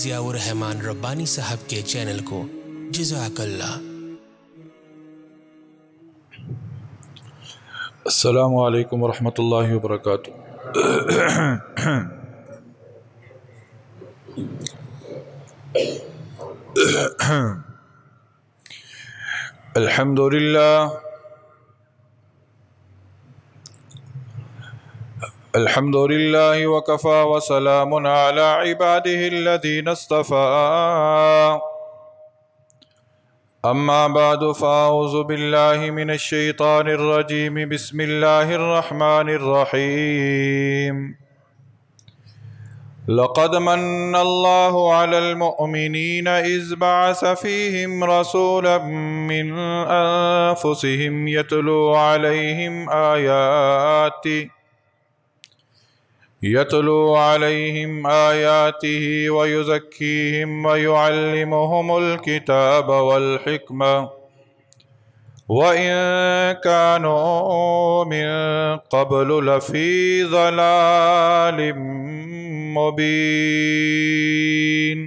ضیاء الرحمن ربانی صاحب کے چینل کو جزاک اللہ۔ السلام علیکم ورحمۃ اللہ وبرکاتہ۔ الحمد للہ وکفى وسلام علی عباده الذین اصطفى، اما بعد فاعوذ باللہ من الشیطان الرجیم، بسم اللہ الرحمن الرحیم۔ لقد من اللہ علی المؤمنین اذ بعث فیہم رسولا من انفسہم یتلو علیہم آیاتہ ویزکیہم ویعلمہم الکتاب والحکمہ وَإِن كَانُوا مِن قَبْلُ لَفِي ضَلَالٍ مُبِينٍ۔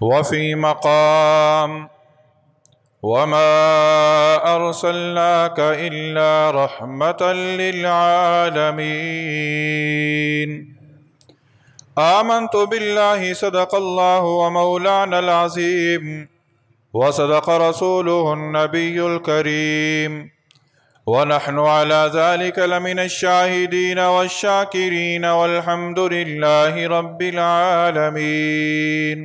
وَفِي مَقَامٍ وَمَا أَرْسَلْنَاكَ إِلَّا رَحْمَةً لِلْعَالَمِينَ۔ آمنت بِاللَّهِ صدق اللَّهُ وَمَوْلَانَا الْعَظِيمُ، وصدق رسوله النبي الكريم، ونحن على ذلك لمن الشاهدين والشاكرين، والحمد لله رب العالمين۔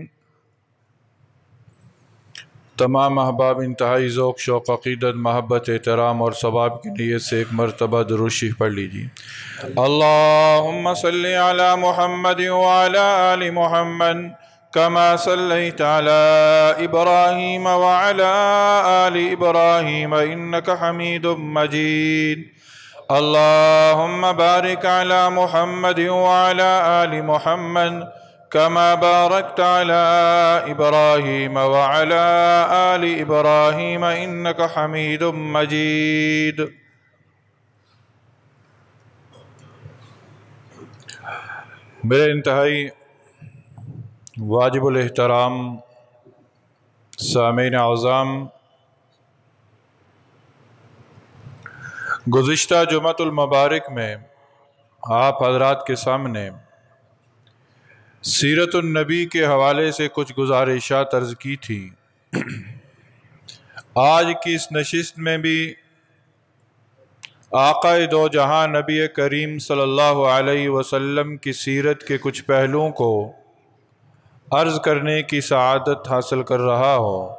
تمام احباب انتہائی ذوق، شوق، عقیدت، محبت، احترام اور ثواب کی نیت سے ایک مرتبہ درود شریف پڑھ لیجیے۔ اللہم صلی علی محمد وعلی آل محمد کما صلیت علی ابراہیم وعلی آل ابراہیم انک حمید مجید۔ اللہم بارک علی محمد وعلی آل محمد کما بارکت علی ابراہیم وعلی آل ابراہیم انک حمید مجید۔ میرے انتہائی واجب الاحترام سامعین اعظام، گزشتہ جمعۃ المبارک میں آپ حضرات کے سامنے سیرت النبی کے حوالے سے کچھ گزارشات عرض کی تھی۔ آج کی اس نشست میں بھی آقا دو جہاں نبی کریم صلی اللہ علیہ وسلم کی سیرت کے کچھ پہلوؤں کو عرض کرنے کی سعادت حاصل کر رہا ہوں۔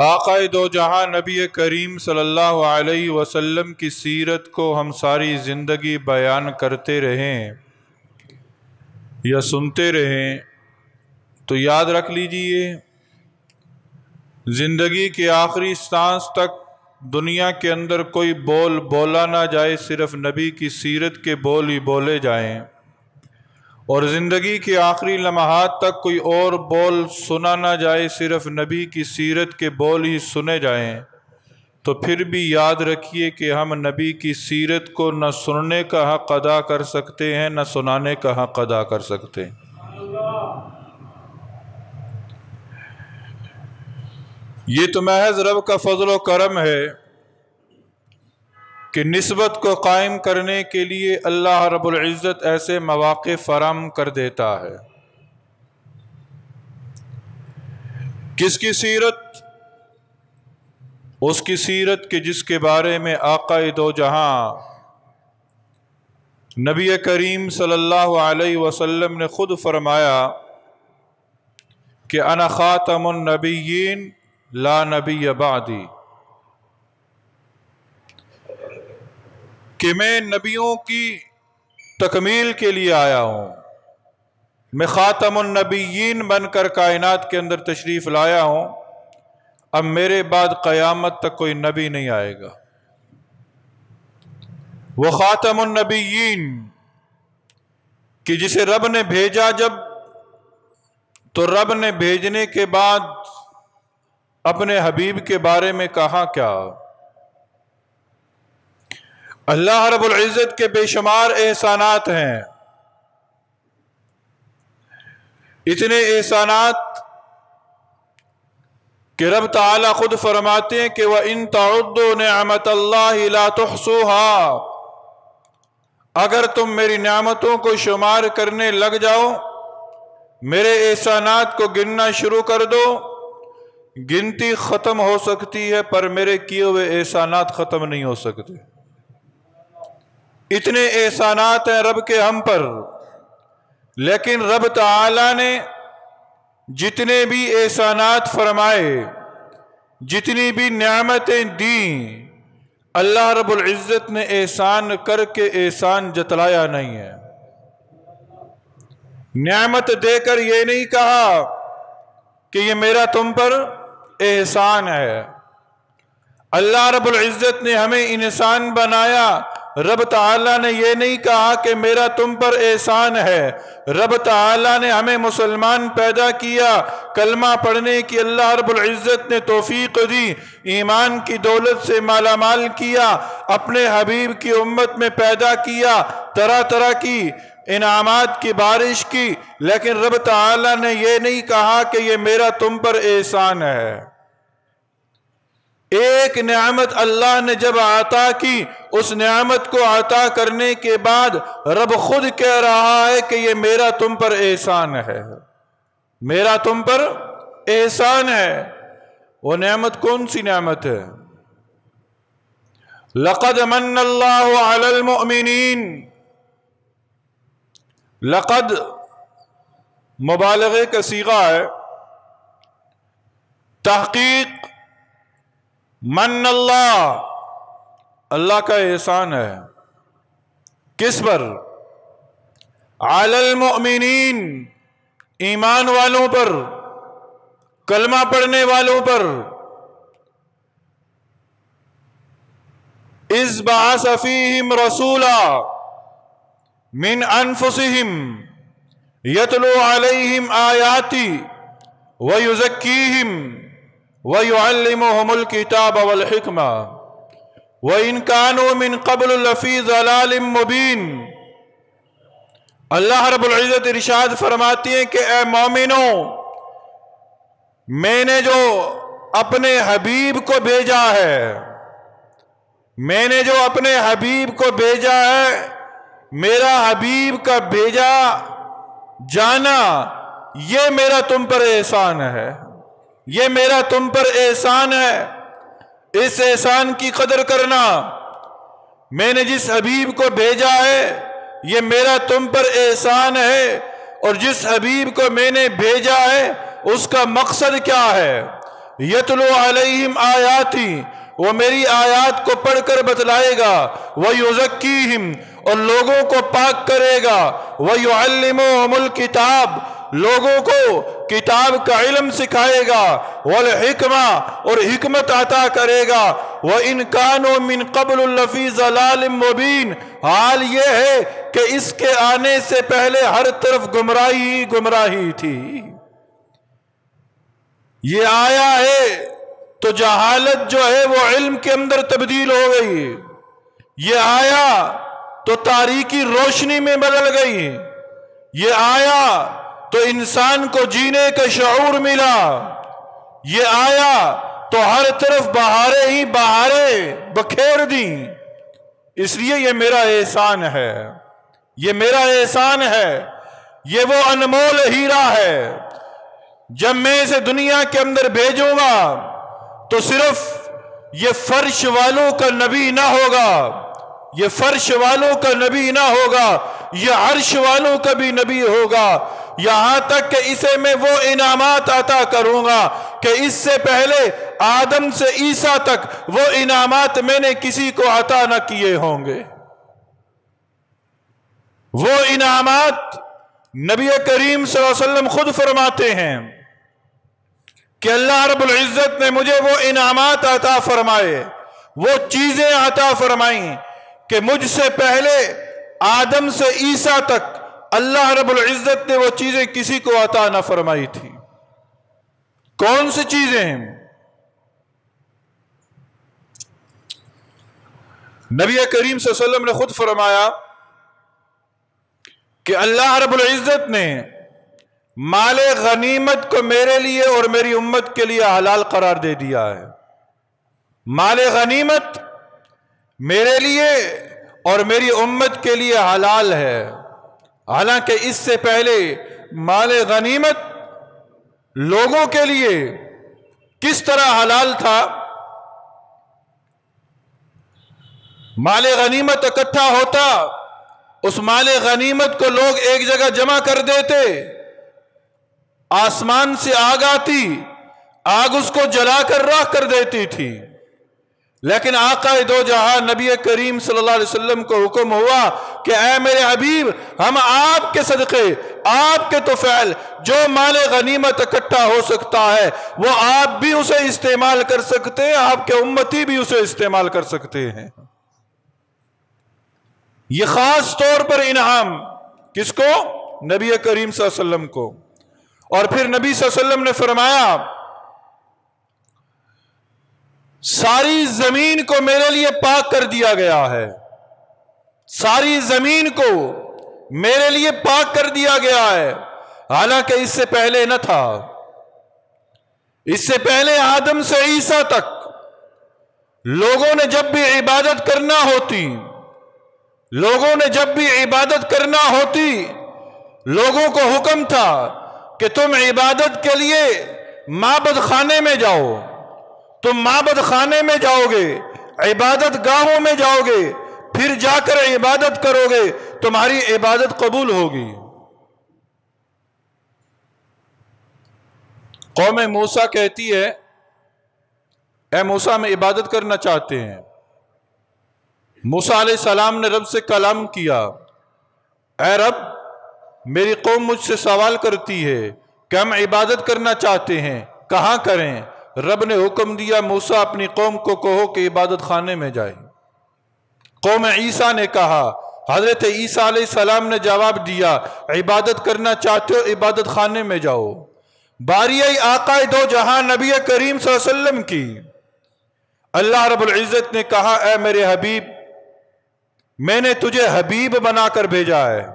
آقا دو جہاں نبی کریم صلی اللہ علیہ وسلم کی سیرت کو ہم ساری زندگی بیان کرتے رہیں یا سنتے رہیں تو یاد رکھ لیجئے، زندگی کے آخری سانس تک دنیا کے اندر کوئی بول بولا نہ جائے، صرف نبی کی سیرت کے بول ہی بولے جائیں، اور زندگی کے آخری لمحات تک کوئی اور بول سنا نہ جائے، صرف نبی کی سیرت کے بول ہی سنے جائیں، تو پھر بھی یاد رکھیے کہ ہم نبی کی سیرت کو نہ سننے کا حق ادا کر سکتے ہیں، نہ سنانے کا حق ادا کر سکتے ہیں۔ یہ تو محض رب کا فضل و کرم ہے کہ نسبت کو قائم کرنے کے لیے اللہ رب العزت ایسے مواقع فراہم کر دیتا ہے۔ کس کی سیرت؟ اس کی سیرت کہ جس کے بارے میں آقا دو جہاں نبی کریم صلی اللہ علیہ وسلم نے خود فرمایا کہ انا خاتم النبیین لا نبی بعدی، کہ میں نبیوں کی تکمیل کے لیے آیا ہوں، میں خاتم النبیین بن کر کائنات کے اندر تشریف لایا ہوں، اب میرے بعد قیامت تک کوئی نبی نہیں آئے گا۔ وہ خاتم النبیین کہ جسے رب نے بھیجا جب، تو رب نے بھیجنے کے بعد اپنے حبیب کے بارے میں کہا کیا؟ اللہ رب العزت کے بے شمار احسانات ہیں، اتنے احسانات کہ رب تعالیٰ خود فرماتے ہیں کہ وَإِن تَعُدُّوا نِعْمَةَ اللَّهِ لَا تُحْصُوهَا، اگر تم میری نعمتوں کو شمار کرنے لگ جاؤ، میرے احسانات کو گننا شروع کر دو، گنتی ختم ہو سکتی ہے پر میرے کیے ہوئے احسانات ختم نہیں ہو سکتے۔ اتنے احسانات ہیں رب کے ہم پر، لیکن رب تعالیٰ نے جتنے بھی احسانات فرمائے، جتنی بھی نعمتیں دیں، اللہ رب العزت نے احسان کر کے احسان جتلایا نہیں ہے۔ نعمت دے کر یہ نہیں کہا کہ یہ میرا تم پر احسان ہے۔ اللہ رب العزت نے ہمیں انسان بنایا، رب تعالیٰ نے یہ نہیں کہا کہ میرا تم پر احسان ہے۔ رب تعالیٰ نے ہمیں مسلمان پیدا کیا، کلمہ پڑھنے کی اللہ رب العزت نے توفیق دی، ایمان کی دولت سے مالا مال کیا، اپنے حبیب کی امت میں پیدا کیا، طرح طرح کی انعامات کی بارش کی، لیکن رب تعالیٰ نے یہ نہیں کہا کہ یہ میرا تم پر احسان ہے۔ ایک نعمت اللہ نے جب عطا کی، اس نعمت کو عطا کرنے کے بعد رب خود کہہ رہا ہے کہ یہ میرا تم پر احسان ہے، میرا تم پر احسان ہے۔ وہ نعمت کون سی نعمت ہے؟ لقد من اللہ علی المؤمنین، لقد مبالغے کا صیغہ ہے، تحقیق من اللہ، اللہ کا احسان ہے کس پر؟ علی المؤمنین، ایمان والوں پر، کلمہ پڑھنے والوں پر۔ اذ بعث فیہم رسولا من انفسہم یتلو علیہم آیاتی ویزکیہم وَيُعَلِّمُهُمُ الْكِتَابَ وَالْحِكْمَةَ وَإِنْ كَانُوا مِنْ قَبْلُ لَفِي ضَلَالٍ مُبِينٍ۔ اللہ رب العزت ارشاد فرماتی ہیں کہ اے مومنوں، میں نے جو اپنے حبیب کو بھیجا ہے، میں نے جو اپنے حبیب کو بھیجا ہے، میرا حبیب کا بھیجا جانا، یہ میرا تم پر احسان ہے، یہ میرا تم پر احسان ہے۔ اس احسان کی قدر کرنا، میں نے جس حبیب کو بھیجا ہے یہ میرا تم پر احسان ہے، اور جس حبیب کو میں نے بھیجا ہے اس کا مقصد کیا ہے؟ یتلو علیہم آیاتی، وہ میری آیات کو پڑھ کر بتلائے گا، وَيُزَكِّيهِمْ، اور لوگوں کو پاک کرے گا، وَيُعَلِّمُهُمُ الْكِتَابَ، لوگوں کو کتاب کا علم سکھائے گا، وَالْحِكْمَةَ، اور حکمت عطا کرے گا، وَإِنْ كَانُوا مِنْ قَبْلُ لَفِي ضَلَالٍ مُبِينٍ، حال یہ ہے کہ اس کے آنے سے پہلے ہر طرف گمراہی ہی گمراہی تھی۔ یہ آیا ہے تو جہالت جو ہے وہ علم کے اندر تبدیل ہو گئی، یہ آیا تو تاریکی روشنی میں بدل گئی، یہ آیا تو انسان کو جینے کا شعور ملا، یہ آیا تو ہر طرف بہاریں ہی بہاریں بکھیر دیں۔ اس لیے یہ میرا احسان ہے، یہ میرا احسان ہے، یہ وہ انمول ہیرا ہے۔ جب میں اسے دنیا کے اندر بھیجوں گا تو صرف یہ فرش والوں کا نبی نہ ہوگا، یہ فرش والوں کا نبی نہ ہوگا، یہ عرش والوں کا بھی نبی ہوگا، یہاں تک کہ اسے میں وہ انعامات عطا کروں گا کہ اس سے پہلے آدم سے عیسیٰ تک وہ انعامات میں نے کسی کو عطا نہ کیے ہوں گے۔ وہ انعامات نبی کریم صلی اللہ علیہ وسلم خود فرماتے ہیں کہ اللہ رب العزت نے مجھے وہ انعامات عطا فرمائے، وہ چیزیں عطا فرمائیں کہ مجھ سے پہلے آدم سے عیسیٰ تک اللہ رب العزت نے وہ چیزیں کسی کو عطا نہ فرمائی تھی۔ کون سی چیزیں ہیں؟ نبی کریم صلی اللہ علیہ وسلم نے خود فرمایا کہ اللہ رب العزت نے مال غنیمت کو میرے لیے اور میری امت کے لیے حلال قرار دے دیا ہے۔ مال غنیمت میرے لیے اور میری امت کے لیے حلال ہے، حالانکہ اس سے پہلے مال غنیمت لوگوں کے لیے کس طرح حلال تھا؟ مال غنیمت اکٹھا ہوتا، اس مال غنیمت کو لوگ ایک جگہ جمع کر دیتے، آسمان سے آگ آتی، آگ اس کو جلا کر راکھ کر دیتی تھی، لیکن آقا دو جہاں نبی کریم صلی اللہ علیہ وسلم کو حکم ہوا کہ اے میرے حبیب، ہم آپ کے صدقے، آپ کے طفیل جو مال غنیمت اکٹھا ہو سکتا ہے وہ آپ بھی اسے استعمال کر سکتے ہیں، آپ کے امتی بھی اسے استعمال کر سکتے ہیں۔ یہ خاص طور پر انعام کس کو؟ نبی کریم صلی اللہ علیہ وسلم کو۔ اور پھر نبی صلی اللہ علیہ وسلم نے فرمایا ساری زمین کو میرے لیے پاک کر دیا گیا ہے، ساری زمین کو میرے لیے پاک کر دیا گیا ہے، حالانکہ اس سے پہلے نہ تھا۔ اس سے پہلے آدم سے عیسیٰ تک لوگوں نے جب بھی عبادت کرنا ہوتی، لوگوں کو حکم تھا کہ تم عبادت کے لیے معبد خانے میں جاؤ، تم معبد خانے میں جاؤ گے، عبادت گاہوں میں جاؤ گے، پھر جا کر عبادت کرو گے، تمہاری عبادت قبول ہوگی۔ قوم موسیٰ کہتی ہے اے موسیٰ ہم عبادت کرنا چاہتے ہیں۔ موسیٰ علیہ السلام نے رب سے کلام کیا، اے رب میری قوم مجھ سے سوال کرتی ہے کہ ہم عبادت کرنا چاہتے ہیں، کہاں کریں؟ رب نے حکم دیا موسیٰ اپنی قوم کو کہو کہ عبادت خانے میں جائے۔ قوم عیسیٰ نے کہا، حضرت عیسیٰ علیہ السلام نے جواب دیا عبادت کرنا چاہتے ہو عبادت خانے میں جاؤ۔ باری آئی آقا دو جہاں نبی کریم صلی اللہ علیہ وسلم کی۔ اللہ رب العزت نے کہا اے میرے حبیب، میں نے تجھے حبیب بنا کر بھیجا ہے،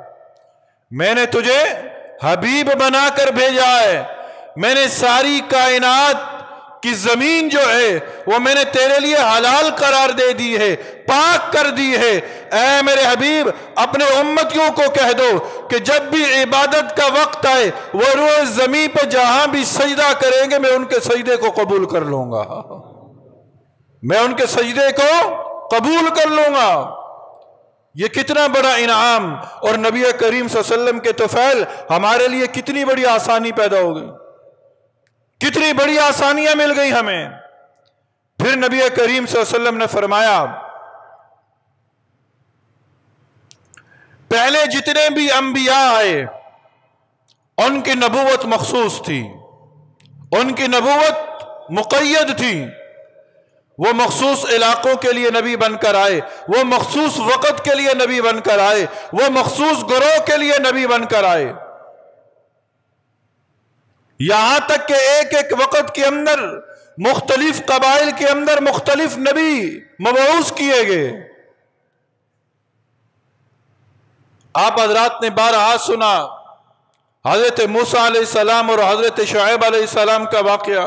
میں نے تجھے حبیب بنا کر بھیجا ہے، میں نے ساری کائنات کی زمین جو ہے وہ میں نے تیرے لیے حلال قرار دے دی ہے، پاک کر دی ہے۔ اے میرے حبیب اپنے امتیوں کو کہہ دو کہ جب بھی عبادت کا وقت آئے وہ روئے زمین پہ جہاں بھی سجدہ کریں گے میں ان کے سجدے کو قبول کر لوں گا، میں ان کے سجدے کو قبول کر لوں گا۔ یہ کتنا بڑا انعام، اور نبی کریم صلی اللہ علیہ وسلم کے طفیل ہمارے لیے کتنی بڑی آسانی پیدا ہو گئی، کتنی بڑی آسانیاں مل گئی ہمیں۔ پھر نبی کریم صلی اللہ علیہ وسلم نے فرمایا پہلے جتنے بھی انبیاء آئے ان کی نبوت مخصوص تھی، ان کی نبوت مقید تھی، وہ مخصوص علاقوں کے لیے نبی بن کر آئے، وہ مخصوص وقت کے لیے نبی بن کر آئے، وہ مخصوص گروہ کے لیے نبی بن کر آئے، یہاں تک کہ ایک ایک وقت کے اندر مختلف قبائل کے اندر مختلف نبی مبعوث کیے گئے۔ آپ حضرات نے بارہا سنا حضرت موسیٰ علیہ السلام اور حضرت شعیب علیہ السلام کا واقعہ۔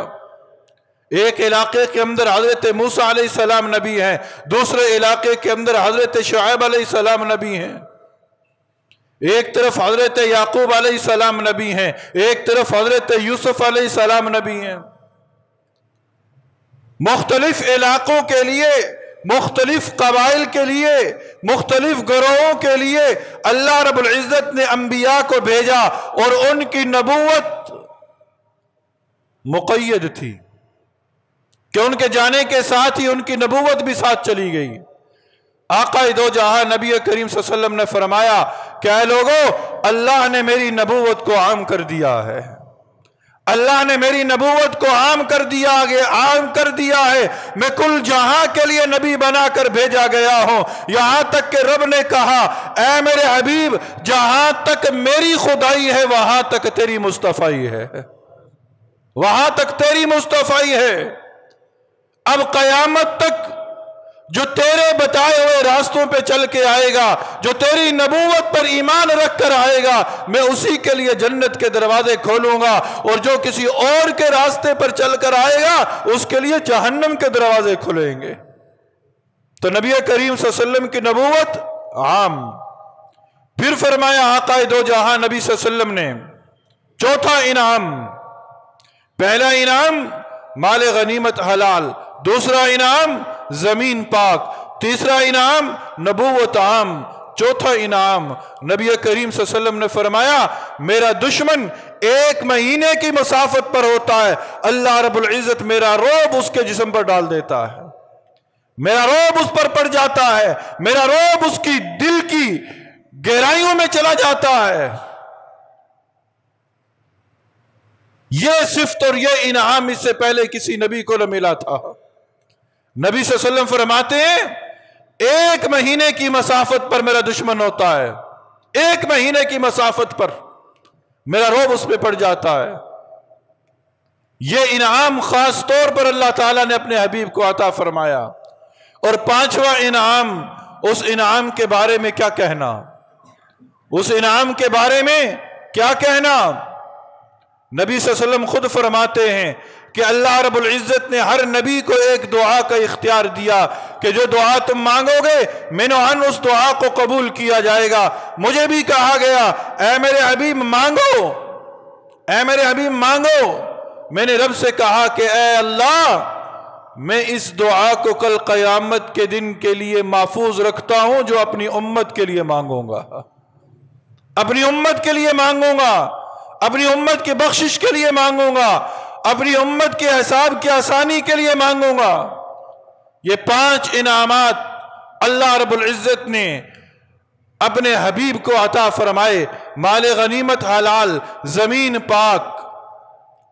ایک علاقے کے اندر حضرت موسیٰ علیہ السلام نبی ہیں، دوسرے علاقے کے اندر حضرت شعیب علیہ السلام نبی ہیں، ایک طرف حضرت یعقوب علیہ السلام نبی ہیں، ایک طرف حضرت یوسف علیہ السلام نبی ہیں۔ مختلف علاقوں کے لیے، مختلف قبائل کے لیے، مختلف گروہوں کے لیے اللہ رب العزت نے انبیاء کو بھیجا، اور ان کی نبوت مقید تھی کہ ان کے جانے کے ساتھ ہی ان کی نبوت بھی ساتھ چلی گئی۔ آقا دو جہاں نبی کریم صلی اللہ علیہ وسلم نے فرمایا کہ اے لوگو، اللہ نے میری نبوت کو عام کر دیا ہے، اللہ نے میری نبوت کو عام کر دیا ہے، میں کل جہاں کے لیے نبی بنا کر بھیجا گیا ہوں، یہاں تک کہ رب نے کہا اے میرے حبیب جہاں تک میری خدائی ہے وہاں تک تیری مصطفیٰ ہے، وہاں تک تیری مصطفیٰ ہے۔ اب قیامت تک جو تیرے بتائے ہوئے راستوں پہ چل کے آئے گا، جو تیری نبوت پر ایمان رکھ کر آئے گا، میں اسی کے لیے جنت کے دروازے کھولوں گا، اور جو کسی اور کے راستے پر چل کر آئے گا اس کے لیے جہنم کے دروازے کھلیں گے۔ تو نبی کریم صلی اللہ علیہ وسلم کی نبوت عام۔ پھر فرمایا آقا دو جہاں نبی صلی اللہ علیہ وسلم نے چوتھا انعام، پہلا انعام مال غنیمت حلال، دوسرا انعام زمین پاک، تیسرا انعام نبوت عام، چوتھا انعام نبی کریم صلی اللہ علیہ وسلم نے فرمایا میرا دشمن 1 مہینے کی مسافت پر ہوتا ہے، اللہ رب العزت میرا روب اس کے جسم پر ڈال دیتا ہے، میرا روب اس پر پڑ جاتا ہے، میرا روب اس کی دل کی گہرائیوں میں چلا جاتا ہے۔ یہ صفت اور یہ انعام اس سے پہلے کسی نبی کو نہ ملا تھا۔ نبی صلی اللہ علیہ وسلم فرماتے ہیں 1 مہینے کی مسافت پر میرا دشمن ہوتا ہے، 1 مہینے کی مسافت پر میرا روب اس پہ پڑ جاتا ہے۔ یہ انعام خاص طور پر اللہ تعالیٰ نے اپنے حبیب کو عطا فرمایا۔ اور 5واں انعام، اس انعام کے بارے میں کیا کہنا، اس انعام کے بارے میں کیا کہنا؟ نبی صلی اللہ علیہ وسلم خود فرماتے ہیں کہ اللہ رب العزت نے ہر نبی کو ایک دعا کا اختیار دیا کہ جو دعا تم مانگو گے منو عن اس دعا کو قبول کیا جائے گا۔ مجھے بھی کہا گیا اے میرے حبیب مانگو، اے میرے حبیب مانگو۔ میں نے رب سے کہا کہ اے اللہ میں اس دعا کو کل قیامت کے دن کے لیے محفوظ رکھتا ہوں جو اپنی امت کے لیے مانگوں گا، اپنی امت کے لیے مانگوں گا، اپنی امت کی بخشش کے لیے مانگوں گا، اپنی امت کے حساب کی آسانی کے لیے مانگوں گا۔ یہ 5 انعامات اللہ رب العزت نے اپنے حبیب کو عطا فرمائے، مال غنیمت حلال، زمین پاک،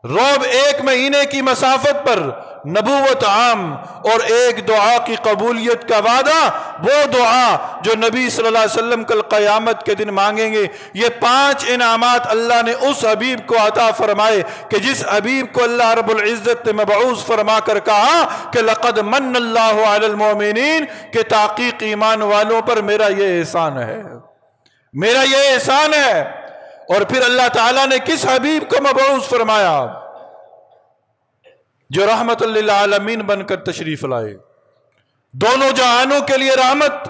روب 1 مہینے کی مسافت پر، نبوت عام، اور ایک دعا کی قبولیت کا وعدہ، وہ دعا جو نبی صلی اللہ علیہ وسلم کل قیامت کے دن مانگیں گے۔ یہ 5 انعامات اللہ نے اس حبیب کو عطا فرمائے کہ جس حبیب کو اللہ رب العزت نے مبعوث فرما کر کہا کہ لقد من اللہ علی المؤمنین، کہ تحقیق ایمان والوں پر میرا یہ احسان ہے، میرا یہ احسان ہے۔ اور پھر اللہ تعالیٰ نے کس حبیب کو مبعوث فرمایا؟ جو رحمت للعالمین بن کر تشریف لائے، دونوں جہانوں کے لیے رحمت،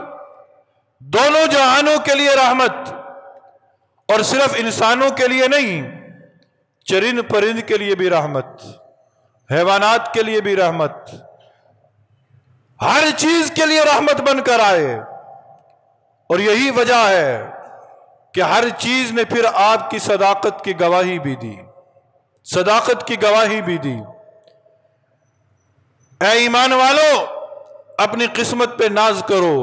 دونوں جہانوں کے لیے رحمت، اور صرف انسانوں کے لیے نہیں، چرند پرند کے لیے بھی رحمت، حیوانات کے لیے بھی رحمت، ہر چیز کے لیے رحمت بن کر آئے۔ اور یہی وجہ ہے کہ ہر چیز نے پھر آپ کی صداقت کی گواہی بھی دی، صداقت کی گواہی بھی دی۔ اے ایمان والو اپنی قسمت پہ ناز کرو،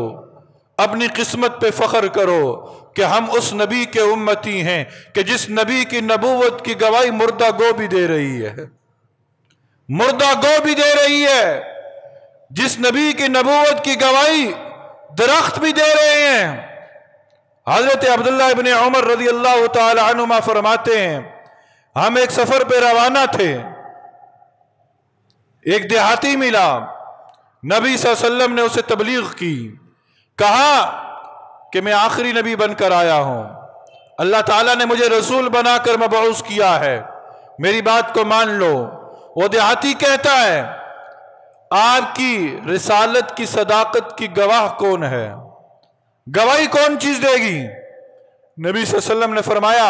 اپنی قسمت پہ فخر کرو کہ ہم اس نبی کے امتی ہیں کہ جس نبی کی نبوت کی گواہی مردہ گو بھی دے رہی ہے، مردہ گو بھی دے رہی ہے، جس نبی کی نبوت کی گواہی درخت بھی دے رہے ہیں۔ حضرت عبداللہ ابن عمر رضی اللہ تعالی عنہما فرماتے ہیں ہم ایک سفر پہ روانہ تھے، ایک دیہاتی ملا، نبی صلی اللہ علیہ وسلم نے اسے تبلیغ کی، کہا کہ میں آخری نبی بن کر آیا ہوں، اللہ تعالیٰ نے مجھے رسول بنا کر مبعوث کیا ہے، میری بات کو مان لو۔ وہ دیہاتی کہتا ہے آپ کی رسالت کی صداقت کی گواہ کون ہے؟ گواہی کون چیز دے گی؟ نبی صلی اللہ علیہ وسلم نے فرمایا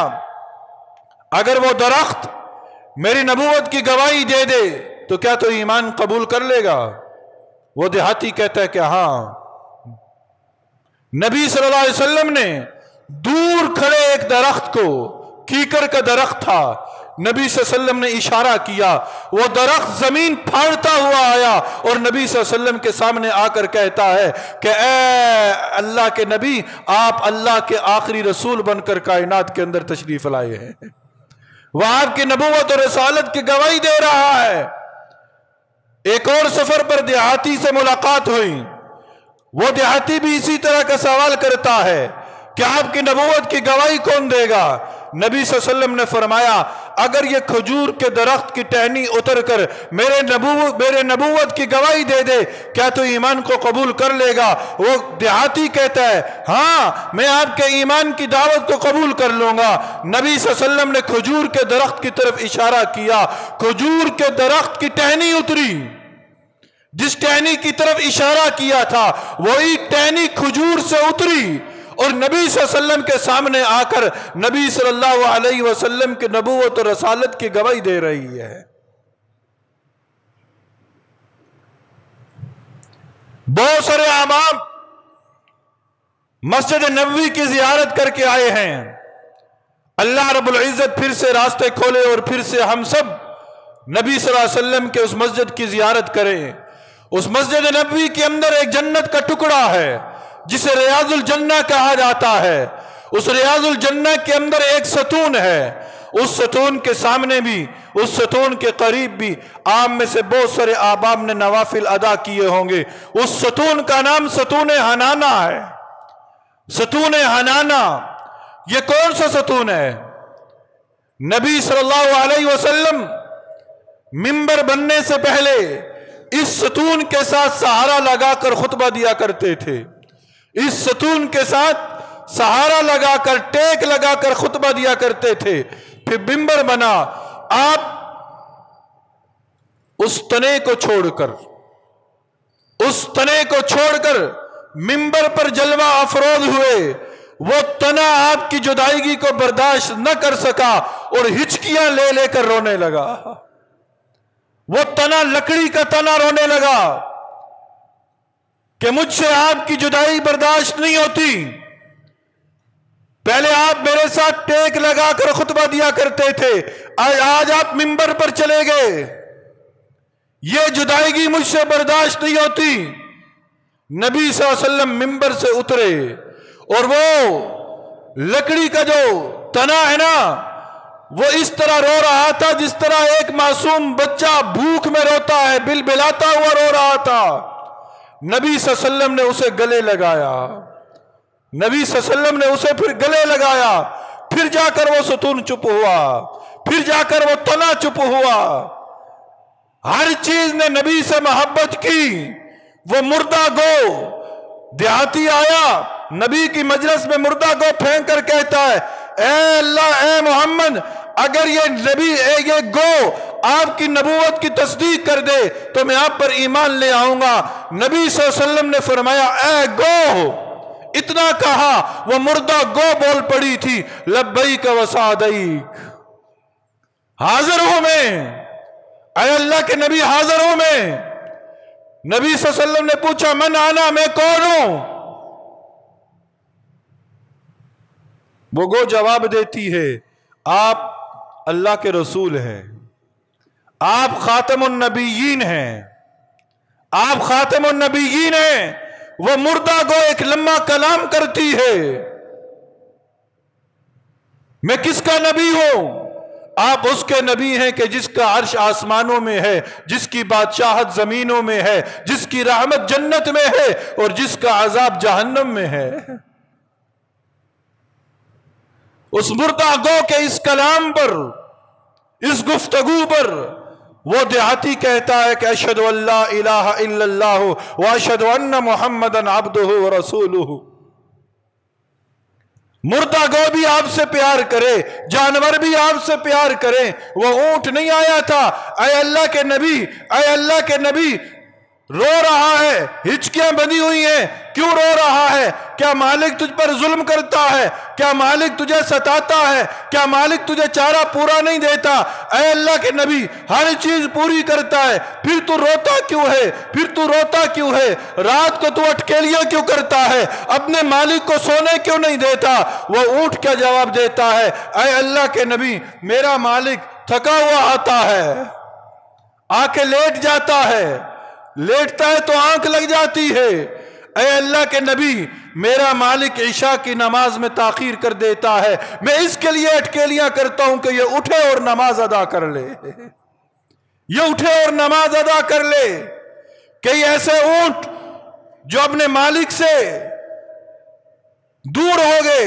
اگر وہ درخت میری نبوت کی گواہی دے دے تو کیا تو ایمان قبول کر لے گا؟ وہ دیہاتی کہتا ہے کہ ہاں۔ نبی صلی اللہ علیہ وسلم نے دور کھڑے ایک درخت کو، کیکر کا درخت تھا، نبی صلی اللہ علیہ وسلم نے اشارہ کیا، وہ درخت زمین پھاڑتا ہوا آیا اور نبی صلی اللہ علیہ وسلم کے سامنے آ کر کہتا ہے کہ اے اللہ کے نبی آپ اللہ کے آخری رسول بن کر کائنات کے اندر تشریف لائے ہیں۔ وہ آپ کی نبوت اور رسالت کی گواہی دے رہا ہے۔ ایک اور سفر پر دیہاتی سے ملاقات ہوئی، وہ دیہاتی بھی اسی طرح کا سوال کرتا ہے کہ آپ کی نبوت کی گواہی کون دے گا؟ نبی صلی اللہ علیہ وسلم نے فرمایا اگر یہ کھجور کے درخت کی ٹہنی اتر کر میرے نبوت کی گواہی دے دے کیا تو ایمان کو قبول کر لے گا؟ وہ دیہاتی کہتا ہے ہاں میں آپ کے ایمان کی دعوت کو قبول کر لوں گا۔ نبی صلی اللہ علیہ وسلم نے کھجور کے درخت کی طرف اشارہ کیا، کھجور کے درخت کی ٹہنی اتری، جس ٹہنی کی طرف اشارہ کیا تھا وہی ٹہنی کھجور سے اتری اور نبی صلی اللہ علیہ وسلم کے سامنے آ کر نبی صلی اللہ علیہ وسلم کی نبوت اور رسالت کی گواہی دے رہی ہے۔ بہت سارے عوام مسجد نبوی کی زیارت کر کے آئے ہیں، اللہ رب العزت پھر سے راستے کھولے اور پھر سے ہم سب نبی صلی اللہ علیہ وسلم کے اس مسجد کی زیارت کریں۔ اس مسجد نبوی کے اندر ایک جنت کا ٹکڑا ہے جسے ریاض الجنہ کہا جاتا ہے۔ اس ریاض الجنہ کے اندر ایک ستون ہے، اس ستون کے سامنے بھی، اس ستون کے قریب بھی آپ میں سے بہت سارے احباب نے نوافل ادا کیے ہوں گے۔ اس ستون کا نام ستون حنانہ ہے۔ ستون حنانہ یہ کون سا ستون ہے؟ نبی صلی اللہ علیہ وسلم منبر بننے سے پہلے اس ستون کے ساتھ سہارا لگا کر خطبہ دیا کرتے تھے، اس ستون کے ساتھ سہارا لگا کر ٹیک لگا کر خطبہ دیا کرتے تھے۔ پھر منبر بنا، آپ اس تنے کو چھوڑ کر منبر پر جلوہ افروز ہوئے۔ وہ تنا آپ کی جدائیگی کو برداشت نہ کر سکا اور ہچکیاں لے لے کر رونے لگا۔ وہ تنا، لکڑی کا تنا رونے لگا کہ مجھ سے آپ کی جدائی برداشت نہیں ہوتی۔ پہلے آپ میرے ساتھ ٹیک لگا کر خطبہ دیا کرتے تھے، آج آپ منبر پر چلے گئے، یہ جدائیگی مجھ سے برداشت نہیں ہوتی۔ نبی صلی اللہ علیہ وسلم منبر سے اترے اور وہ لکڑی کا جو تنا ہے نا وہ اس طرح رو رہا تھا جس طرح ایک معصوم بچہ بھوک میں روتا ہے، بلبلاتا ہوا رو رہا تھا۔ نبی صلی اللہ علیہ وسلم نے اسے گلے لگایا، نبی صلی اللہ علیہ وسلم نے اسے پھر گلے لگایا، پھر جا کر وہ ستون چپ ہوا، پھر جا کر وہ تنا چپ ہوا۔ ہر چیز نے نبی سے محبت کی۔ وہ مردہ گو دیہاتی آیا نبی کی مجلس میں، مردہ گو پھینک کر کہتا ہے اے اللہ، اے محمد، اگر یہ گو آپ کی نبوت کی تصدیق کر دے تو میں آپ پر ایمان لے آؤں گا۔ نبی صلی اللہ علیہ وسلم نے فرمایا اے گو، اتنا کہا وہ مردہ گو بول پڑی تھی لبیک و سعدیک، حاضر ہوں میں، اے اللہ کے نبی حاضر ہوں میں۔ نبی صلی اللہ علیہ وسلم نے پوچھا من انا، میں کون ہوں؟ وہ گو جواب دیتی ہے آپ اللہ کے رسول ہیں، آپ خاتم النبیین ہیں، آپ خاتم النبیین ہیں۔ وہ مردہ گو ایک لمبا کلام کرتی ہے، میں کس کا نبی ہوں؟ آپ اس کے نبی ہیں کہ جس کا عرش آسمانوں میں ہے، جس کی بادشاہت زمینوں میں ہے، جس کی رحمت جنت میں ہے اور جس کا عذاب جہنم میں ہے۔ اس مردہ گو کے اس کلام پر، اس گفتگو پر وہ دیہاتی کہتا ہے کہ اشہد ان لا الہ الا اللہ واشہد ان محمدًا عبدہ ورسولہ۔ مردہ گو بھی آپ سے پیار کرے، جانور بھی آپ سے پیار کرے۔ وہ اونٹ نہیں آیا تھا، اے اللہ کے نبی، اے اللہ کے نبی، رو رہا ہے، ہچکیاں بندھی ہوئی ہیں، کیوں رو رہا ہے؟ کیا مالک تجھ پر ظلم کرتا ہے؟ کیا مالک تجھے ستاتا ہے؟ کیا مالک تجھے چارہ پورا نہیں دیتا؟ اے اللہ کے نبی، ہر چیز پوری کرتا ہے، پھر تو روتا کیوں ہے؟ پھر تو روتا کیوں ہے؟ رات کو تو اٹکیلیاں کیوں کرتا ہے؟ اپنے مالک کو سونے کیوں نہیں دیتا؟ وہ اونٹ کیا جواب دیتا ہے؟ اے اللہ کے نبی، میرا مالک تھکا ہوا آتا ہے، آ کے لیٹ جاتا ہے، لیٹتا ہے تو آنکھ لگ جاتی ہے۔ اے اللہ کے نبی، میرا مالک عشاء کی نماز میں تاخیر کر دیتا ہے، میں اس کے لیے اٹکیلیاں کرتا ہوں کہ یہ اٹھے اور نماز ادا کر لے، یہ اٹھے اور نماز ادا کر لے۔ کئی ایسے اونٹ جو اپنے مالک سے دور ہو گئے،